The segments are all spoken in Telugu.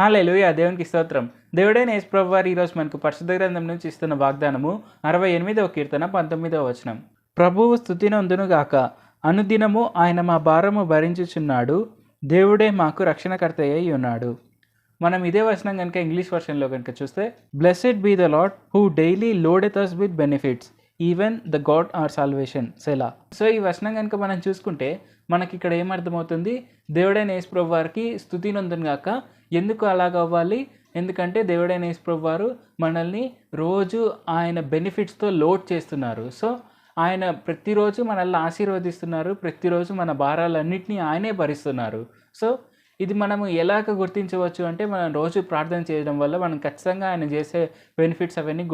హల్లెలూయా! దేవునికి స్తోత్రం. దేవుడైన యేసు ప్రభువారు ఈరోజు మనకు పరిశుద్ధ గ్రంథం నుంచి ఇస్తున్న వాగ్దానము 68వ కీర్తన 19వ వచనం. ప్రభువు స్తుతినందునుగాక, అనుదినము ఆయన మా భారము భరించుచున్నాడు, దేవుడే మాకు రక్షణకర్తయ్య ఉన్నాడు. మనం ఇదే వచనం కనుక ఇంగ్లీష్ వర్షన్లో కనుక చూస్తే, blessed be the Lord who daily loadeth us with benefits, even the God our salvation Selah. So ఈ వచనం కనుక మనం చూసుకుంటే మనకి ఇక్కడ ఏమర్థమవుతుంది, దేవుడైన యేసు ప్రభు వారికి స్తుతి నందును గాక. ఎందుకు అలాగ అవ్వాలి? ఎందుకంటే దేవుడైన యేసు ప్రభు వారు మనల్ని రోజు ఆయన బెనిఫిట్స్తో లోడ్ చేస్తున్నారు. సో ఆయన ప్రతిరోజు మనల్ని ఆశీర్వదిస్తున్నారు, ప్రతిరోజు మన భారాలన్నింటినీ ఆయనే భరిస్తున్నారు. సో ఇది మనము ఎలాగ గుర్తించవచ్చు అంటే, మనం రోజు ప్రార్థన చేయడం వల్ల మనం ఖచ్చితంగా ఆయన చేసే బెనిఫిట్స్ అవన్నీ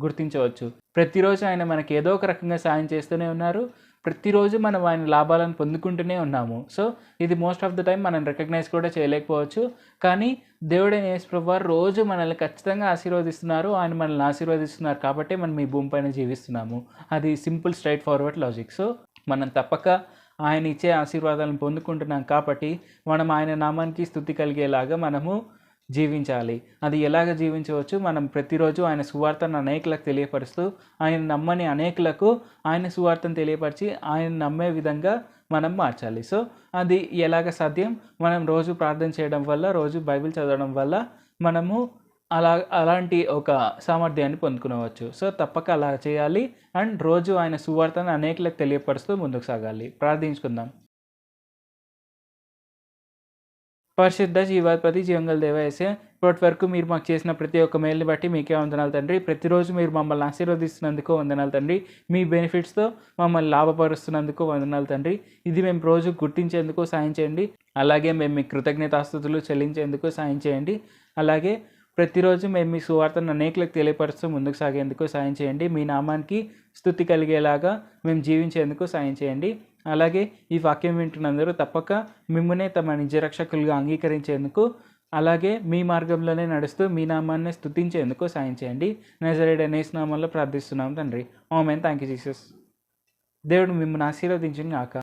గుర్తించవచ్చు. ప్రతిరోజు ఆయన మనకి ఏదో ఒక రకంగా సాయం చేస్తూనే ఉన్నారు, ప్రతిరోజు మనం ఆయన లాభాలను పొందుకుంటూనే ఉన్నాము. సో ఇది మోస్ట్ ఆఫ్ ద టైం మనం రికగ్నైజ్ కూడా చేయలేకపోవచ్చు, కానీ దేవుడైన యేసు ప్రభువారు రోజు మనల్ని ఖచ్చితంగా ఆశీర్వదిస్తున్నారు. ఆయన మనల్ని ఆశీర్వదిస్తున్నారు కాబట్టి మనం ఈ భూమిపైన జీవిస్తున్నాము. అది simple straight forward logic. So మనం తప్పక ఆయన ఇచ్చే ఆశీర్వాదాలను పొందుకుంటున్నాం కాబట్టి మనం ఆయన నామానికి స్తుతి కలిగేలాగా మనము జీవించాలి. అది ఎలాగ జీవించవచ్చు? మనం ప్రతిరోజు ఆయన సువార్తను అనేకులకు తెలియపరుస్తూ, ఆయన నమ్మని అనేకులకు ఆయన సువార్తను తెలియపరిచి ఆయన నమ్మే విధంగా మనం మార్చాలి. సో అది ఎలాగ సాధ్యం? మనం రోజు ప్రార్థన చేయడం వల్ల, రోజు బైబిల్ చదవడం వల్ల మనము అలాంటి ఒక సామర్థ్యాన్ని పొందుకునవచ్చు. సో తప్పక అలా చేయాలి అండ్ రోజు ఆయన సువార్తను అనేకులకు తెలియపరుస్తూ ముందుకు సాగాలి. ప్రార్థించుకుందాం. పరిశుద్ధ జీవాధిపతి జీవంగల దేవ యేసయ్య, ఇప్పటి వరకు మీరు మాకు చేసిన ప్రతి ఒక్క మేలుని బట్టి మీకే వందనాలు తండ్రి. ప్రతిరోజు మీరు మమ్మల్ని ఆశీర్వదిస్తున్నందుకు వందనాలు తండ్రి. మీ బెనిఫిట్స్తో మమ్మల్ని లాభపరుస్తున్నందుకు వందనాలు తండ్రి. ఇది మేము రోజు గుర్తించేందుకు సాయం చేయండి. అలాగే మేము మీ కృతజ్ఞతాస్తుతులు చెల్లించేందుకు సాయం చేయండి. అలాగే ప్రతిరోజు మేము మీ సువార్తను అనేకులకు తెలియపరుస్తూ ముందుకు సాగేందుకు సాయం చేయండి. మీ నామానికి స్తుతి కలిగేలాగా మేము జీవించేందుకు సాయం చేయండి. అలాగే ఈ వాక్యం వింటున్నందరూ తప్పక మిమ్మునే తమ నిజ రక్షకులుగా అంగీకరించేందుకు, అలాగే మీ మార్గంలోనే నడుస్తూ మీ నామాన్ని స్తుతించేందుకు సాయం చేయండి. నజరేయుడైన యేసు నామములో ప్రార్థిస్తున్నాం తండ్రి. ఆమేన్. Thank you Jesus. దేవుడు మిమ్మల్ని ఆశీర్వదించును గాక.